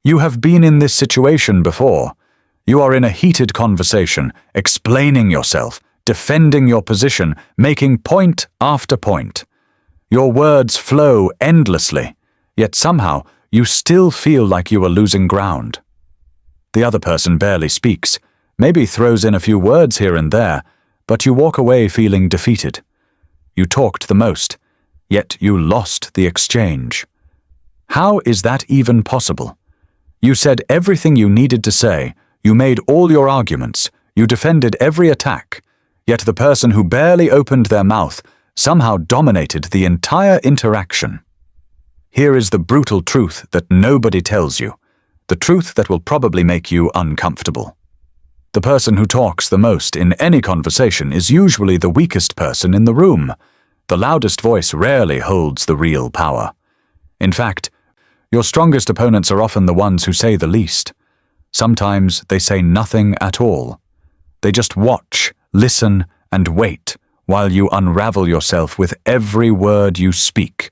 You have been in this situation before. You are in a heated conversation, explaining yourself, defending your position, making point after point. Your words flow endlessly, yet somehow you still feel like you are losing ground. The other person barely speaks, maybe throws in a few words here and there, but you walk away feeling defeated. You talked the most, yet you lost the exchange. How is that even possible? You said everything you needed to say, you made all your arguments, you defended every attack, yet the person who barely opened their mouth somehow dominated the entire interaction. Here is the brutal truth that nobody tells you, the truth that will probably make you uncomfortable. The person who talks the most in any conversation is usually the weakest person in the room. The loudest voice rarely holds the real power. In fact, your strongest opponents are often the ones who say the least. Sometimes they say nothing at all. They just watch, listen, and wait while you unravel yourself with every word you speak,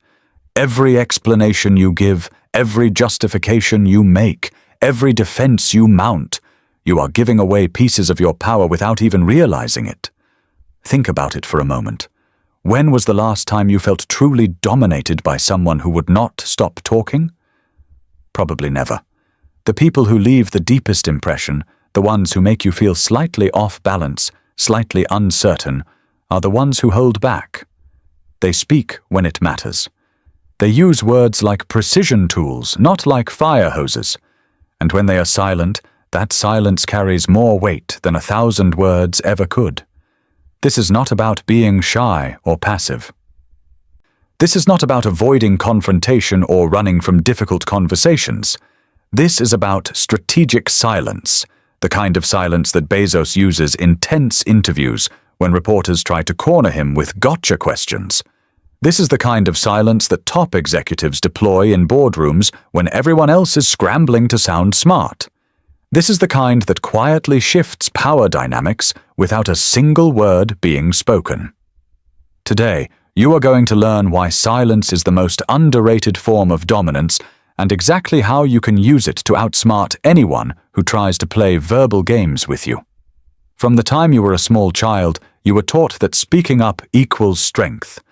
every explanation you give, every justification you make, every defense you mount. You are giving away pieces of your power without even realizing it. Think about it for a moment. When was the last time you felt truly dominated by someone who would not stop talking? Probably never. The people who leave the deepest impression, the ones who make you feel slightly off balance, slightly uncertain, are the ones who hold back. They speak when it matters. They use words like precision tools, not like fire hoses. And when they are silent, that silence carries more weight than 1,000 words ever could. This is not about being shy or passive. This is not about avoiding confrontation or running from difficult conversations. This is about strategic silence, the kind of silence that Bezos uses in tense interviews when reporters try to corner him with gotcha questions. This is the kind of silence that top executives deploy in boardrooms when everyone else is scrambling to sound smart. This is the kind that quietly shifts power dynamics without a single word being spoken. Today, you are going to learn why silence is the most underrated form of dominance and exactly how you can use it to outsmart anyone who tries to play verbal games with you. From the time you were a small child, you were taught that speaking up equals strength.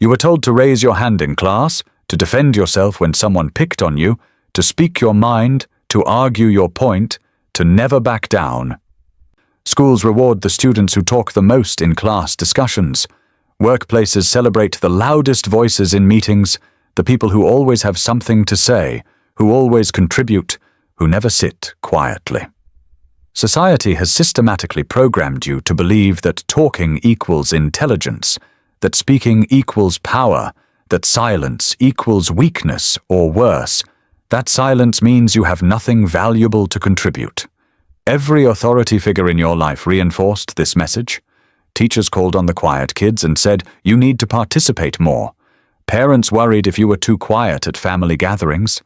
You were told to raise your hand in class, to defend yourself when someone picked on you, to speak your mind, to argue your point, to never back down. Schools reward the students who talk the most in class discussions. Workplaces celebrate the loudest voices in meetings, the people who always have something to say, who always contribute, who never sit quietly. Society has systematically programmed you to believe that talking equals intelligence, that speaking equals power, that silence equals weakness, or worse, that silence means you have nothing valuable to contribute. Every authority figure in your life reinforced this message. Teachers called on the quiet kids and said, "You need to participate more." Parents worried if you were too quiet at family gatherings.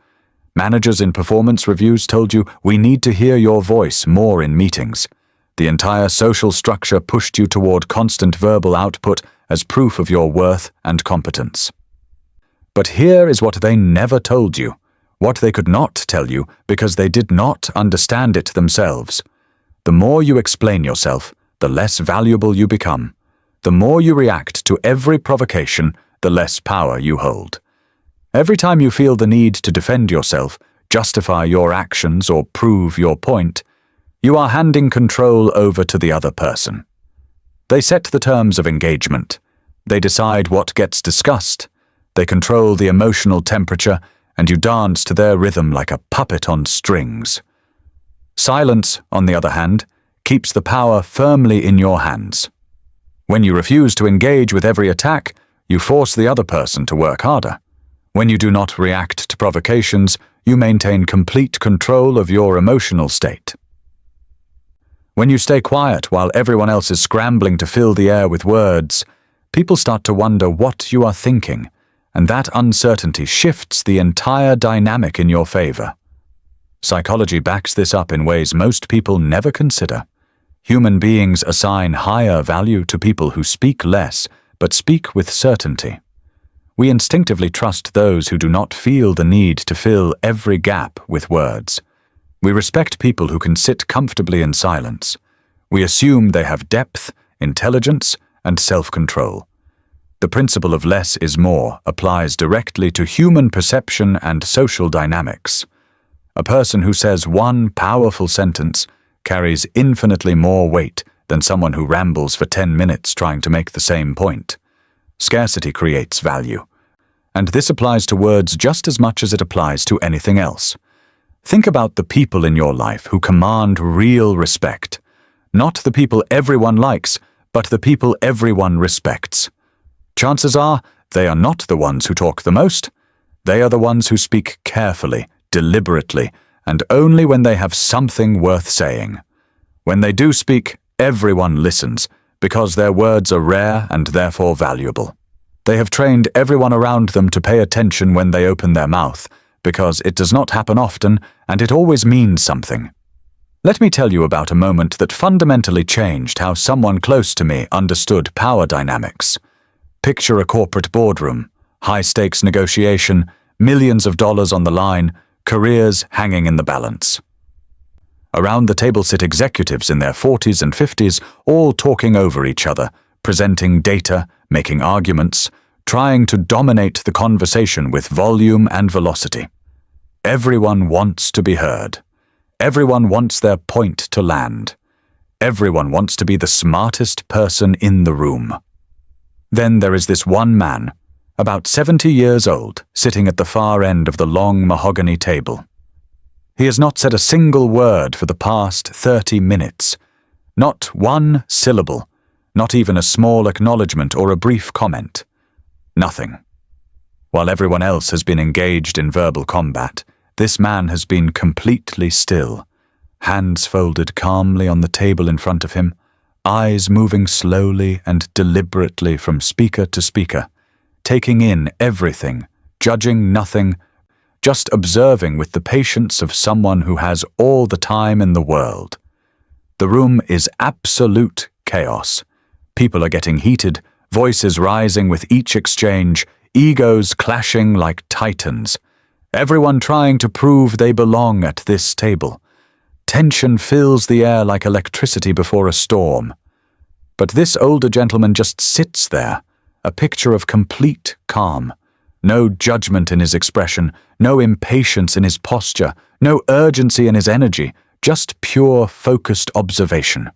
Managers in performance reviews told you, "We need to hear your voice more in meetings." The entire social structure pushed you toward constant verbal output as proof of your worth and competence. But here is what they never told you, what they could not tell you because they did not understand it themselves. The more you explain yourself, the less valuable you become. The more you react to every provocation, the less power you hold. Every time you feel the need to defend yourself, justify your actions, or prove your point, you are handing control over to the other person. They set the terms of engagement. They decide what gets discussed. They control the emotional temperature, and you dance to their rhythm like a puppet on strings. Silence, on the other hand, keeps the power firmly in your hands. When you refuse to engage with every attack, you force the other person to work harder. When you do not react to provocations, you maintain complete control of your emotional state. When you stay quiet while everyone else is scrambling to fill the air with words, people start to wonder what you are thinking, and that uncertainty shifts the entire dynamic in your favor. Psychology backs this up in ways most people never consider. Human beings assign higher value to people who speak less, but speak with certainty. We instinctively trust those who do not feel the need to fill every gap with words. We respect people who can sit comfortably in silence. We assume they have depth, intelligence, and self-control. The principle of less is more applies directly to human perception and social dynamics. A person who says one powerful sentence carries infinitely more weight than someone who rambles for 10 minutes trying to make the same point. Scarcity creates value. And this applies to words just as much as it applies to anything else. Think about the people in your life who command real respect. Not the people everyone likes, but the people everyone respects. Chances are, they are not the ones who talk the most. They are the ones who speak carefully, deliberately, and only when they have something worth saying. When they do speak, everyone listens, because their words are rare and therefore valuable. They have trained everyone around them to pay attention when they open their mouth, because it does not happen often and it always means something. Let me tell you about a moment that fundamentally changed how someone close to me understood power dynamics. Picture a corporate boardroom, high-stakes negotiation, millions of dollars on the line, careers hanging in the balance. Around the table sit executives in their 40s and 50s, all talking over each other, presenting data, making arguments, trying to dominate the conversation with volume and velocity. Everyone wants to be heard. Everyone wants their point to land. Everyone wants to be the smartest person in the room. Then there is this one man, about 70 years old, sitting at the far end of the long mahogany table. He has not said a single word for the past 30 minutes. Not one syllable, not even a small acknowledgement or a brief comment. Nothing. While everyone else has been engaged in verbal combat, this man has been completely still, hands folded calmly on the table in front of him, eyes moving slowly and deliberately from speaker to speaker, taking in everything, judging nothing, just observing with the patience of someone who has all the time in the world. The room is absolute chaos. People are getting heated, voices rising with each exchange, egos clashing like titans. Everyone trying to prove they belong at this table. Tension fills the air like electricity before a storm. But this older gentleman just sits there, a picture of complete calm. No judgment in his expression, no impatience in his posture, no urgency in his energy, just pure, focused observation.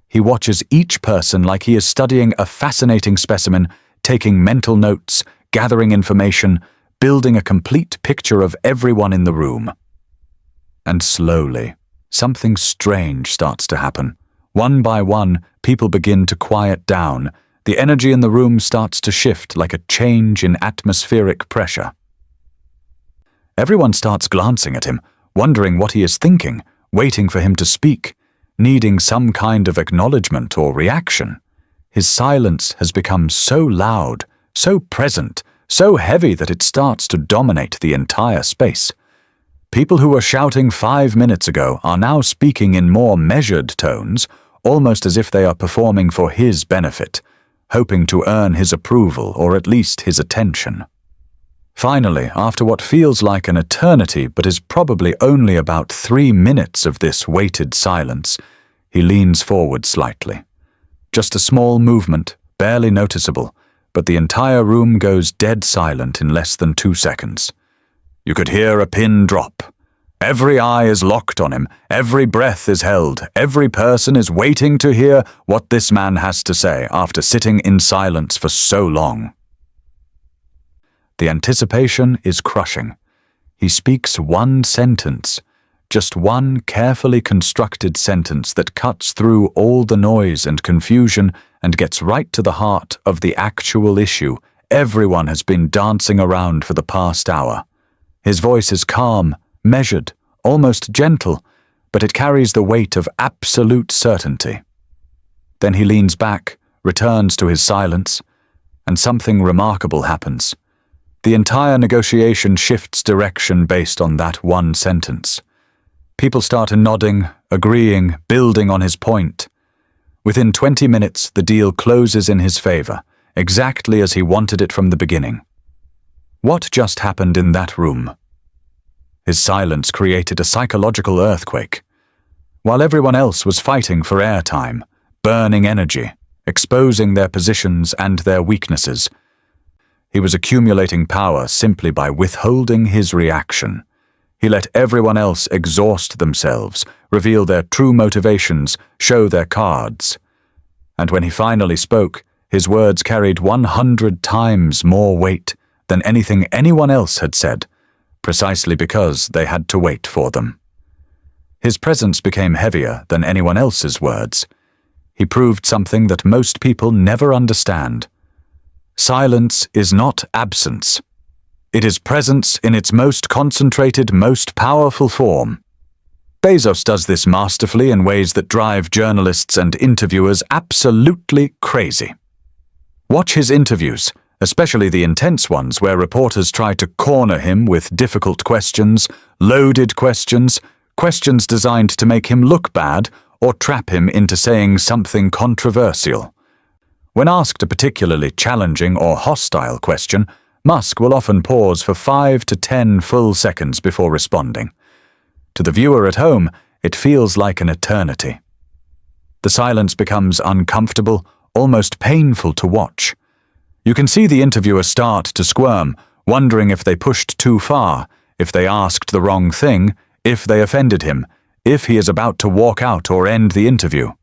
He watches each person like he is studying a fascinating specimen, taking mental notes, gathering information, building a complete picture of everyone in the room. And slowly, something strange starts to happen. One by one, people begin to quiet down. The energy in the room starts to shift like a change in atmospheric pressure. Everyone starts glancing at him, wondering what he is thinking, waiting for him to speak, needing some kind of acknowledgement or reaction. His silence has become so loud, so present, so heavy that it starts to dominate the entire space. People who were shouting 5 minutes ago are now speaking in more measured tones, almost as if they are performing for his benefit, hoping to earn his approval or at least his attention. Finally, after what feels like an eternity but is probably only about 3 minutes of this weighted silence, he leans forward slightly. Just a small movement, barely noticeable, but the entire room goes dead silent in less than 2 seconds. You could hear a pin drop. Every eye is locked on him, every breath is held, every person is waiting to hear what this man has to say after sitting in silence for so long. The anticipation is crushing. He speaks one sentence, just one carefully constructed sentence that cuts through all the noise and confusion and gets right to the heart of the actual issue everyone has been dancing around for the past hour. His voice is calm, measured, almost gentle, but it carries the weight of absolute certainty. Then he leans back, returns to his silence, and something remarkable happens. The entire negotiation shifts direction based on that one sentence. People start nodding, agreeing, building on his point. Within 20 minutes, the deal closes in his favor, exactly as he wanted it from the beginning. What just happened in that room? His silence created a psychological earthquake. While everyone else was fighting for airtime, burning energy, exposing their positions and their weaknesses, he was accumulating power simply by withholding his reaction. He let everyone else exhaust themselves, reveal their true motivations, show their cards. And when he finally spoke, his words carried 100 times more weight than anything anyone else had said, precisely because they had to wait for them. His presence became heavier than anyone else's words. He proved something that most people never understand. Silence is not absence. It is presence in its most concentrated, most powerful form. Bezos does this masterfully in ways that drive journalists and interviewers absolutely crazy. Watch his interviews, especially the intense ones where reporters try to corner him with difficult questions, loaded questions, questions designed to make him look bad or trap him into saying something controversial. When asked a particularly challenging or hostile question, Musk will often pause for 5 to 10 full seconds before responding. To the viewer at home, it feels like an eternity. The silence becomes uncomfortable, almost painful to watch. You can see the interviewer start to squirm, wondering if they pushed too far, if they asked the wrong thing, if they offended him, if he is about to walk out or end the interview.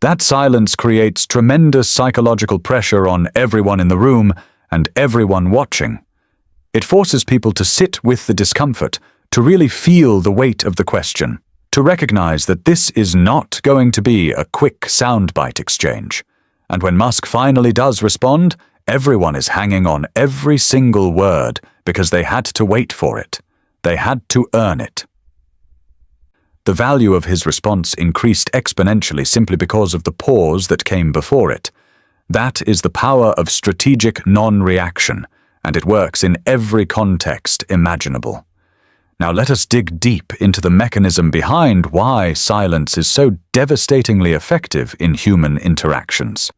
That silence creates tremendous psychological pressure on everyone in the room and everyone watching. It forces people to sit with the discomfort, to really feel the weight of the question, to recognize that this is not going to be a quick soundbite exchange. And when Musk finally does respond, everyone is hanging on every single word because they had to wait for it. They had to earn it. The value of his response increased exponentially simply because of the pause that came before it. That is the power of strategic non-reaction, and it works in every context imaginable. Now let us dig deep into the mechanism behind why silence is so devastatingly effective in human interactions.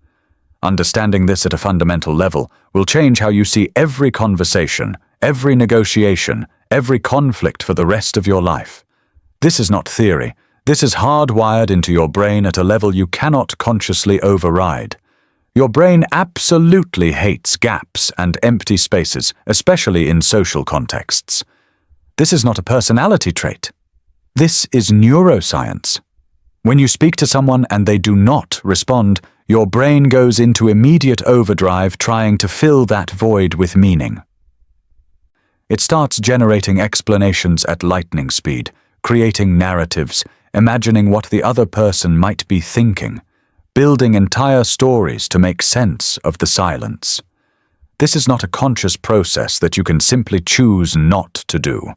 Understanding this at a fundamental level will change how you see every conversation, every negotiation, every conflict for the rest of your life. This is not theory. This is hardwired into your brain at a level you cannot consciously override. Your brain absolutely hates gaps and empty spaces, especially in social contexts. This is not a personality trait. This is neuroscience. When you speak to someone and they do not respond, your brain goes into immediate overdrive trying to fill that void with meaning. It starts generating explanations at lightning speed, creating narratives, imagining what the other person might be thinking, building entire stories to make sense of the silence. This is not a conscious process that you can simply choose not to do.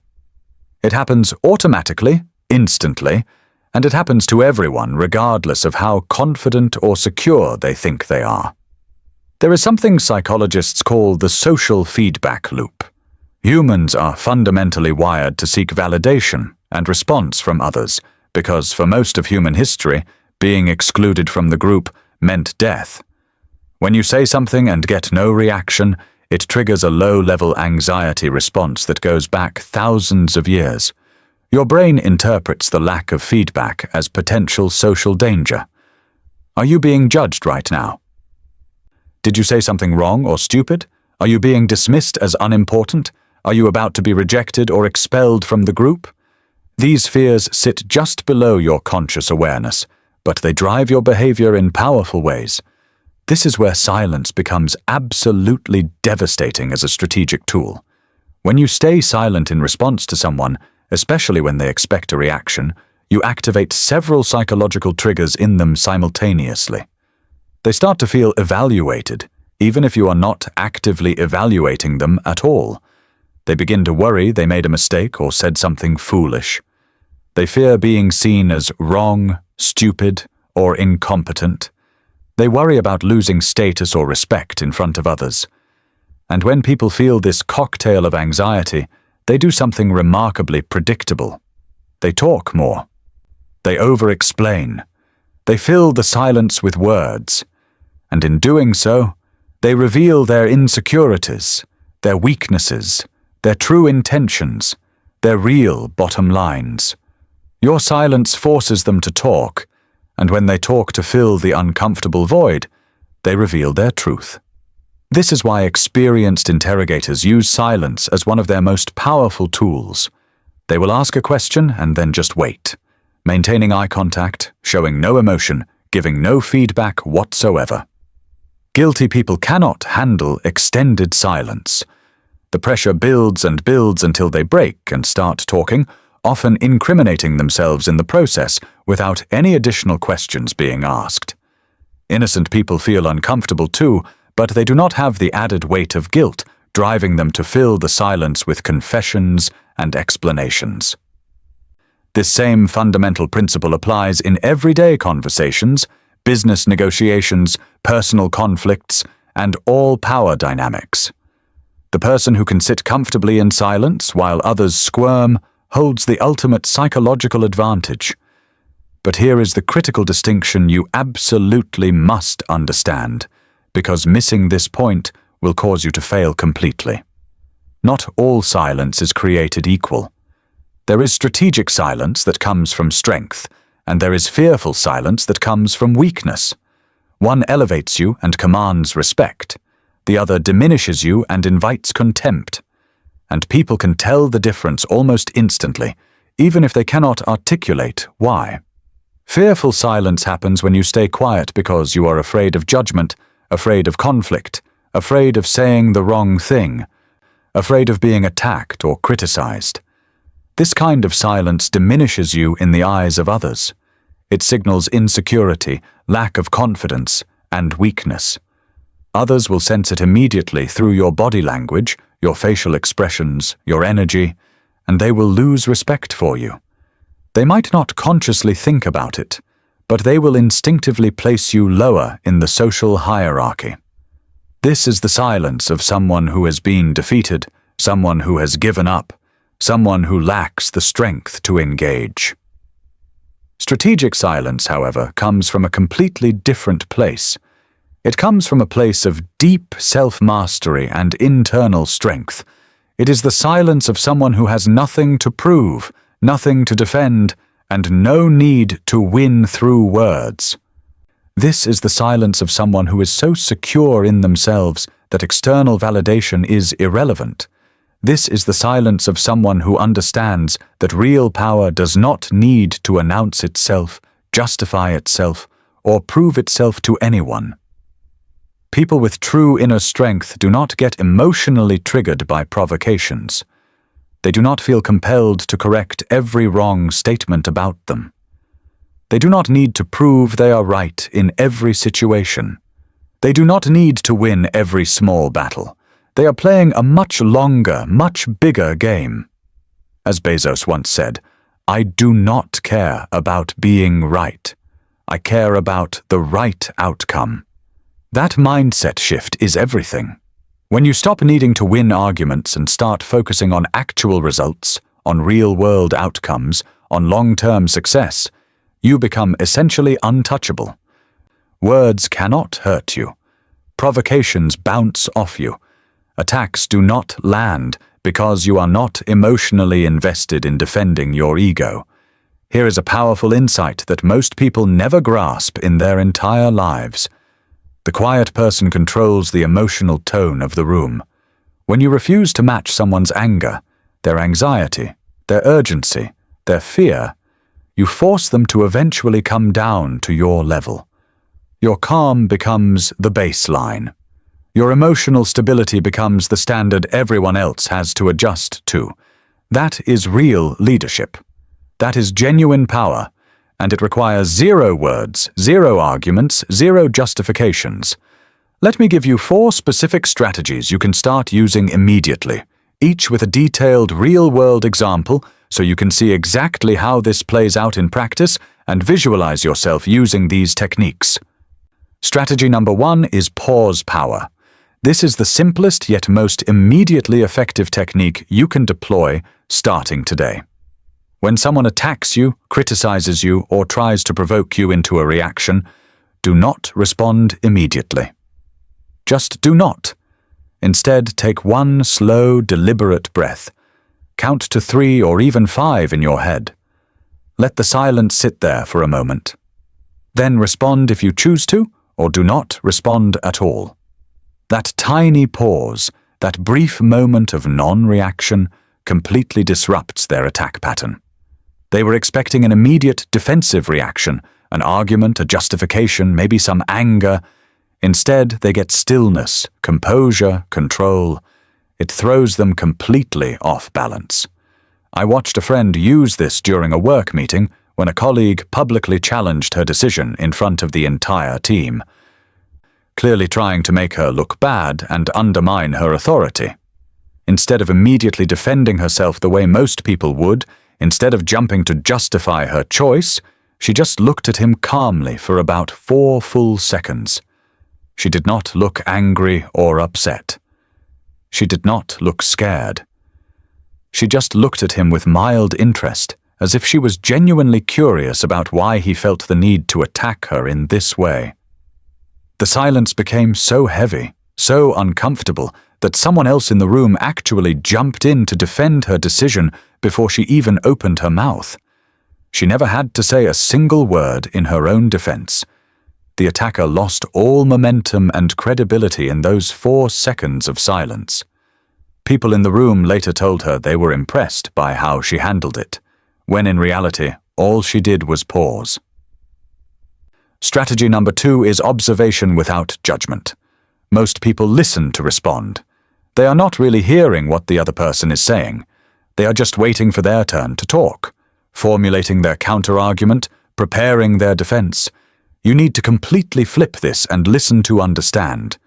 It happens automatically, instantly, and it happens to everyone regardless of how confident or secure they think they are. There is something psychologists call the social feedback loop. Humans are fundamentally wired to seek validation and response from others, because for most of human history, being excluded from the group meant death. When you say something and get no reaction, it triggers a low-level anxiety response that goes back thousands of years. Your brain interprets the lack of feedback as potential social danger. Are you being judged right now? Did you say something wrong or stupid? Are you being dismissed as unimportant? Are you about to be rejected or expelled from the group? These fears sit just below your conscious awareness, but they drive your behavior in powerful ways. This is where silence becomes absolutely devastating as a strategic tool. When you stay silent in response to someone, especially when they expect a reaction, you activate several psychological triggers in them simultaneously. They start to feel evaluated, even if you are not actively evaluating them at all. They begin to worry they made a mistake or said something foolish. They fear being seen as wrong, stupid, or incompetent. They worry about losing status or respect in front of others. And when people feel this cocktail of anxiety, they do something remarkably predictable. They talk more. They over-explain. They fill the silence with words. And in doing so, they reveal their insecurities, their weaknesses, their true intentions, their real bottom lines. Your silence forces them to talk, and when they talk to fill the uncomfortable void, they reveal their truth. This is why experienced interrogators use silence as one of their most powerful tools. They will ask a question and then just wait, maintaining eye contact, showing no emotion, giving no feedback whatsoever. Guilty people cannot handle extended silence. The pressure builds and builds until they break and start talking, often incriminating themselves in the process without any additional questions being asked. Innocent people feel uncomfortable too, but they do not have the added weight of guilt, driving them to fill the silence with confessions and explanations. This same fundamental principle applies in everyday conversations, business negotiations, personal conflicts, and all power dynamics. The person who can sit comfortably in silence while others squirm holds the ultimate psychological advantage. But here is the critical distinction you absolutely must understand, because missing this point will cause you to fail completely. Not all silence is created equal. There is strategic silence that comes from strength, and there is fearful silence that comes from weakness. One elevates you and commands respect. The other diminishes you and invites contempt. And people can tell the difference almost instantly, even if they cannot articulate why. Fearful silence happens when you stay quiet because you are afraid of judgment, afraid of conflict, afraid of saying the wrong thing, afraid of being attacked or criticized. This kind of silence diminishes you in the eyes of others. It signals insecurity, lack of confidence, and weakness. Others will sense it immediately through your body language, your facial expressions, your energy, and they will lose respect for you. They might not consciously think about it, but they will instinctively place you lower in the social hierarchy. This is the silence of someone who has been defeated, someone who has given up, someone who lacks the strength to engage. Strategic silence, however, comes from a completely different place. It comes from a place of deep self-mastery and internal strength. It is the silence of someone who has nothing to prove, nothing to defend, and no need to win through words. This is the silence of someone who is so secure in themselves that external validation is irrelevant. This is the silence of someone who understands that real power does not need to announce itself, justify itself, or prove itself to anyone. People with true inner strength do not get emotionally triggered by provocations. They do not feel compelled to correct every wrong statement about them. They do not need to prove they are right in every situation. They do not need to win every small battle. They are playing a much longer, much bigger game. As Bezos once said, "I do not care about being right. I care about the right outcome." That mindset shift is everything. When you stop needing to win arguments and start focusing on actual results, on real-world outcomes, on long-term success, you become essentially untouchable. Words cannot hurt you. Provocations bounce off you. Attacks do not land because you are not emotionally invested in defending your ego. Here is a powerful insight that most people never grasp in their entire lives. The quiet person controls the emotional tone of the room. When you refuse to match someone's anger, their anxiety, their urgency, their fear, you force them to eventually come down to your level. Your calm becomes the baseline. Your emotional stability becomes the standard everyone else has to adjust to. That is real leadership. That is genuine power, and it requires 0 words, 0 arguments, 0 justifications. Let me give you 4 specific strategies you can start using immediately, each with a detailed real-world example so you can see exactly how this plays out in practice and visualize yourself using these techniques. Strategy number 1 is pause power. This is the simplest yet most immediately effective technique you can deploy starting today. When someone attacks you, criticizes you, or tries to provoke you into a reaction, do not respond immediately. Just do not. Instead, take one slow, deliberate breath. Count to 3 or even 5 in your head. Let the silence sit there for a moment. Then respond if you choose to, or do not respond at all. That tiny pause, that brief moment of non-reaction, completely disrupts their attack pattern. They were expecting an immediate defensive reaction, an argument, a justification, maybe some anger. Instead, they get stillness, composure, control. It throws them completely off balance. I watched a friend use this during a work meeting when a colleague publicly challenged her decision in front of the entire team, clearly trying to make her look bad and undermine her authority. Instead of immediately defending herself the way most people would, instead of jumping to justify her choice, she just looked at him calmly for about 4 full seconds. She did not look angry or upset. She did not look scared. She just looked at him with mild interest, as if she was genuinely curious about why he felt the need to attack her in this way. The silence became so heavy, so uncomfortable, that someone else in the room actually jumped in to defend her decision before she even opened her mouth. She never had to say a single word in her own defense. The attacker lost all momentum and credibility in those 4 seconds of silence. People in the room later told her they were impressed by how she handled it, when in reality, all she did was pause. Strategy number 2 is observation without judgment. Most people listen to respond. They are not really hearing what the other person is saying. They are just waiting for their turn to talk, formulating their counter-argument, preparing their defense. You need to completely flip this and listen to understand.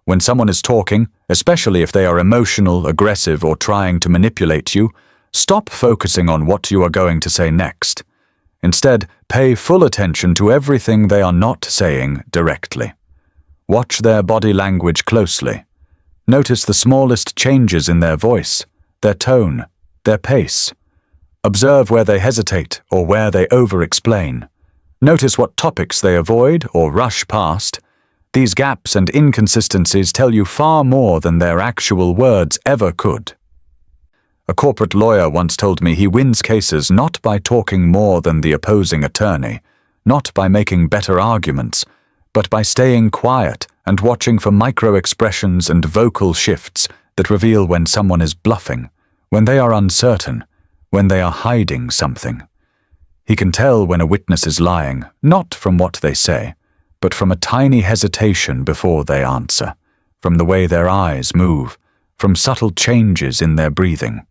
When someone is talking, especially if they are emotional, aggressive, or trying to manipulate you, stop focusing on what you are going to say next. Instead, pay full attention to everything they are not saying directly. Watch their body language closely. Notice the smallest changes in their voice, their tone, their pace. Observe where they hesitate or where they over-explain. Notice what topics they avoid or rush past. These gaps and inconsistencies tell you far more than their actual words ever could. A corporate lawyer once told me he wins cases not by talking more than the opposing attorney, not by making better arguments, but by staying quiet and watching for micro-expressions and vocal shifts that reveal when someone is bluffing, when they are uncertain, when they are hiding something. He can tell when a witness is lying, not from what they say, but from a tiny hesitation before they answer, from the way their eyes move, from subtle changes in their breathing.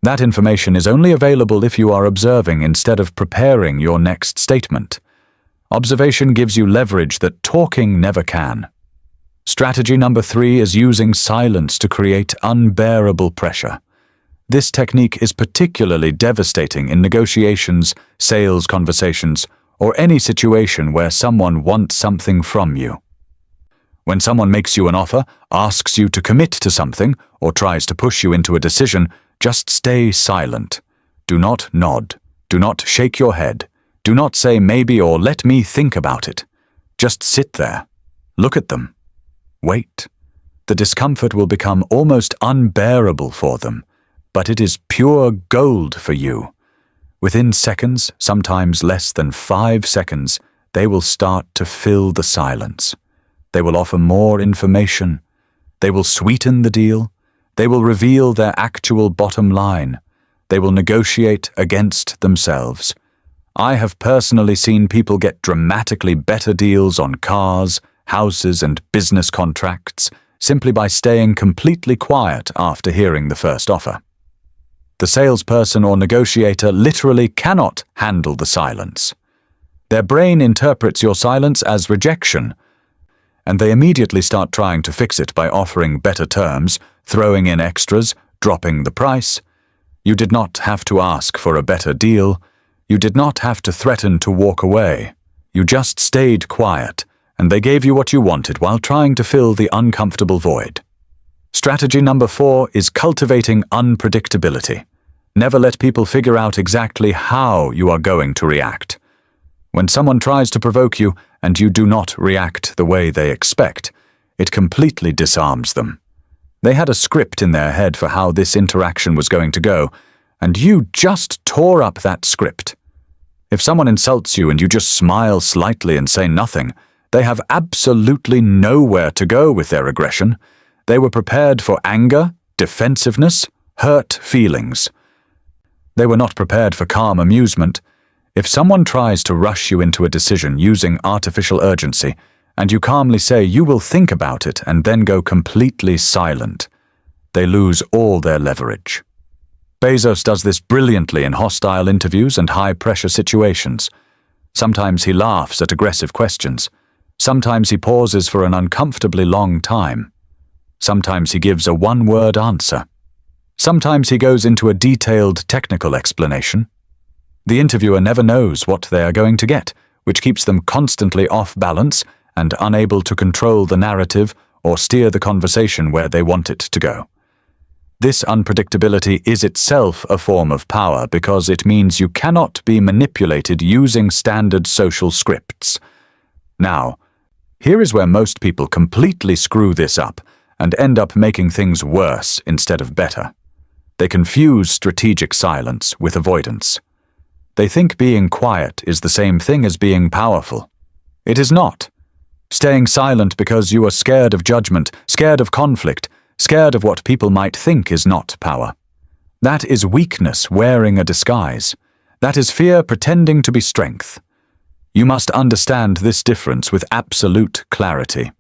That information is only available if you are observing instead of preparing your next statement. Observation gives you leverage that talking never can. Strategy number 3 is using silence to create unbearable pressure. This technique is particularly devastating in negotiations, sales conversations, or any situation where someone wants something from you. When someone makes you an offer, asks you to commit to something, or tries to push you into a decision, just stay silent. Do not nod. Do not shake your head. Do not say maybe or let me think about it. Just sit there. Look at them. Wait. The discomfort will become almost unbearable for them, but it is pure gold for you. Within seconds, sometimes less than 5 seconds, they will start to fill the silence. They will offer more information. They will sweeten the deal. They will reveal their actual bottom line. They will negotiate against themselves. I have personally seen people get dramatically better deals on cars, houses, and business contracts simply by staying completely quiet after hearing the first offer. The salesperson or negotiator literally cannot handle the silence. Their brain interprets your silence as rejection, and they immediately start trying to fix it by offering better terms, throwing in extras, dropping the price. You did not have to ask for a better deal. You did not have to threaten to walk away. You just stayed quiet, and they gave you what you wanted while trying to fill the uncomfortable void. Strategy number 4 is cultivating unpredictability. Never let people figure out exactly how you are going to react. When someone tries to provoke you and you do not react the way they expect, it completely disarms them. They had a script in their head for how this interaction was going to go, and you just tore up that script. If someone insults you and you just smile slightly and say nothing, they have absolutely nowhere to go with their aggression. They were prepared for anger, defensiveness, hurt feelings. They were not prepared for calm amusement. If someone tries to rush you into a decision using artificial urgency, and you calmly say you will think about it and then go completely silent, they lose all their leverage. Bezos does this brilliantly in hostile interviews and high-pressure situations. Sometimes he laughs at aggressive questions. Sometimes he pauses for an uncomfortably long time. Sometimes he gives a one-word answer. Sometimes he goes into a detailed technical explanation. The interviewer never knows what they are going to get, which keeps them constantly off balance and unable to control the narrative or steer the conversation where they want it to go. This unpredictability is itself a form of power because it means you cannot be manipulated using standard social scripts. Now, here is where most people completely screw this up and end up making things worse instead of better. They confuse strategic silence with avoidance. They think being quiet is the same thing as being powerful. It is not. Staying silent because you are scared of judgment, scared of conflict, scared of what people might think is not power. That is weakness wearing a disguise. That is fear pretending to be strength. You must understand this difference with absolute clarity,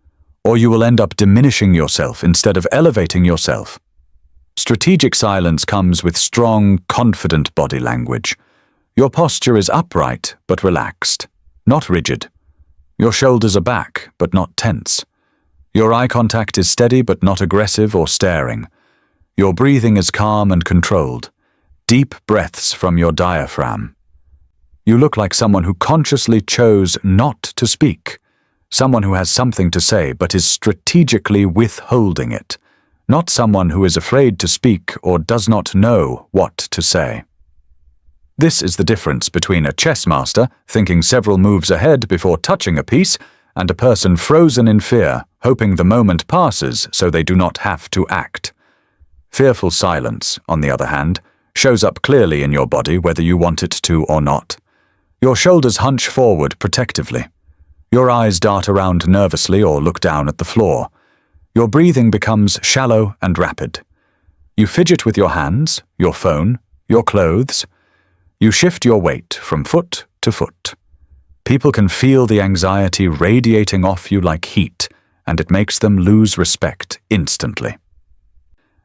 or you will end up diminishing yourself instead of elevating yourself. Strategic silence comes with strong, confident body language. Your posture is upright but relaxed, not rigid. Your shoulders are back but not tense. Your eye contact is steady but not aggressive or staring. Your breathing is calm and controlled. Deep breaths from your diaphragm. You look like someone who consciously chose not to speak. Someone who has something to say but is strategically withholding it. Not someone who is afraid to speak or does not know what to say. This is the difference between a chess master thinking several moves ahead before touching a piece and a person frozen in fear, hoping the moment passes so they do not have to act. Fearful silence, on the other hand, shows up clearly in your body whether you want it to or not. Your shoulders hunch forward protectively. Your eyes dart around nervously or look down at the floor. Your breathing becomes shallow and rapid. You fidget with your hands, your phone, your clothes. You shift your weight from foot to foot. People can feel the anxiety radiating off you like heat, and it makes them lose respect instantly.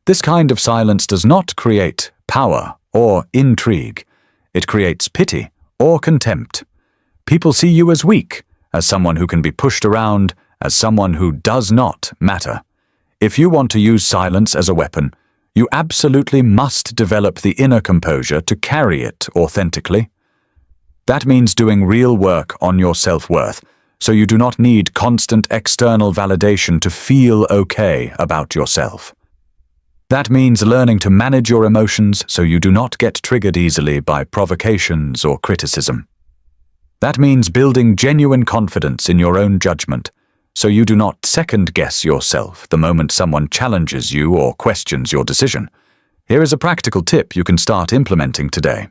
This kind of silence does not create power or intrigue. It creates pity or contempt. People see you as weak, as someone who can be pushed around, as someone who does not matter. If you want to use silence as a weapon, you absolutely must develop the inner composure to carry it authentically. That means doing real work on your self-worth, so you do not need constant external validation to feel okay about yourself. That means learning to manage your emotions so you do not get triggered easily by provocations or criticism. That means building genuine confidence in your own judgment, so you do not second-guess yourself the moment someone challenges you or questions your decision. Here is a practical tip you can start implementing today.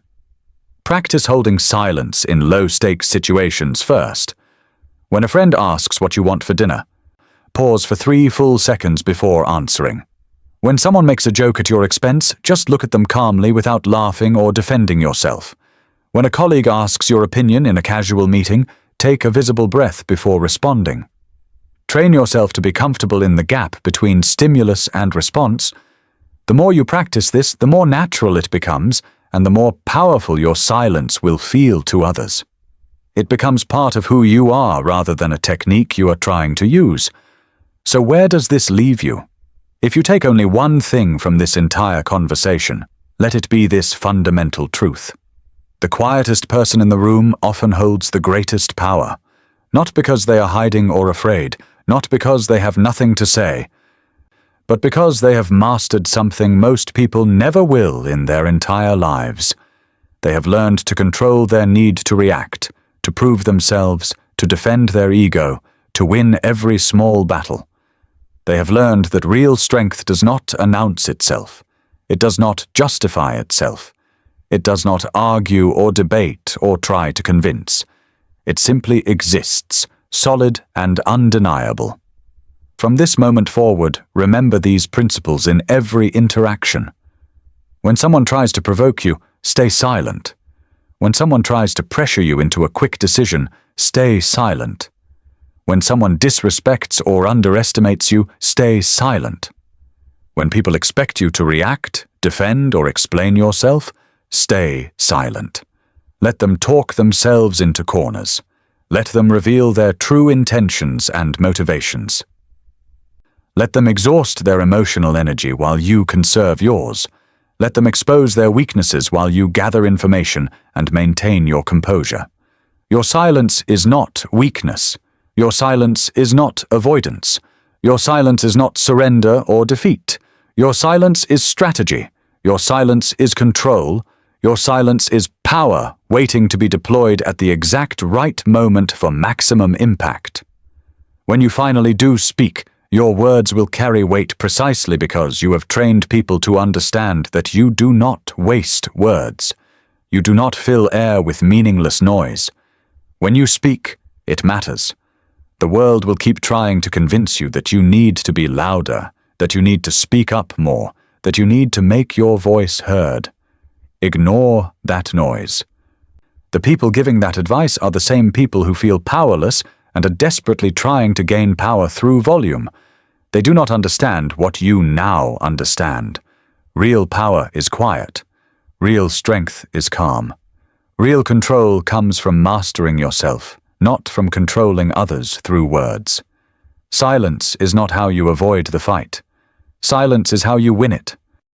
Practice holding silence in low-stakes situations first. When a friend asks what you want for dinner, pause for 3 full seconds before answering. When someone makes a joke at your expense, just look at them calmly without laughing or defending yourself. When a colleague asks your opinion in a casual meeting, take a visible breath before responding. Train yourself to be comfortable in the gap between stimulus and response. The more you practice this, the more natural it becomes, and the more powerful your silence will feel to others. It becomes part of who you are rather than a technique you are trying to use. So where does this leave you? If you take only one thing from this entire conversation, let it be this fundamental truth. The quietest person in the room often holds the greatest power, not because they are hiding or afraid, not because they have nothing to say, but because they have mastered something most people never will in their entire lives. They have learned to control their need to react, to prove themselves, to defend their ego, to win every small battle. They have learned that real strength does not announce itself. It does not justify itself. It does not argue or debate or try to convince. It simply exists, solid and undeniable. From this moment forward, remember these principles in every interaction. When someone tries to provoke you, stay silent. When someone tries to pressure you into a quick decision, stay silent. When someone disrespects or underestimates you, stay silent. When people expect you to react, defend, or explain yourself, stay silent. Let them talk themselves into corners. Let them reveal their true intentions and motivations. Let them exhaust their emotional energy while you conserve yours. Let them expose their weaknesses while you gather information and maintain your composure. Your silence is not weakness. Your silence is not avoidance. Your silence is not surrender or defeat. Your silence is strategy. Your silence is control. Your silence is power waiting to be deployed at the exact right moment for maximum impact. When you finally do speak, your words will carry weight precisely because you have trained people to understand that you do not waste words. You do not fill air with meaningless noise. When you speak, it matters. The world will keep trying to convince you that you need to be louder, that you need to speak up more, that you need to make your voice heard. Ignore that noise. The people giving that advice are the same people who feel powerless and are desperately trying to gain power through volume. They do not understand what you now understand. Real power is quiet. Real strength is calm. Real control comes from mastering yourself, not from controlling others through words. Silence is not how you avoid the fight. Silence is how you win it.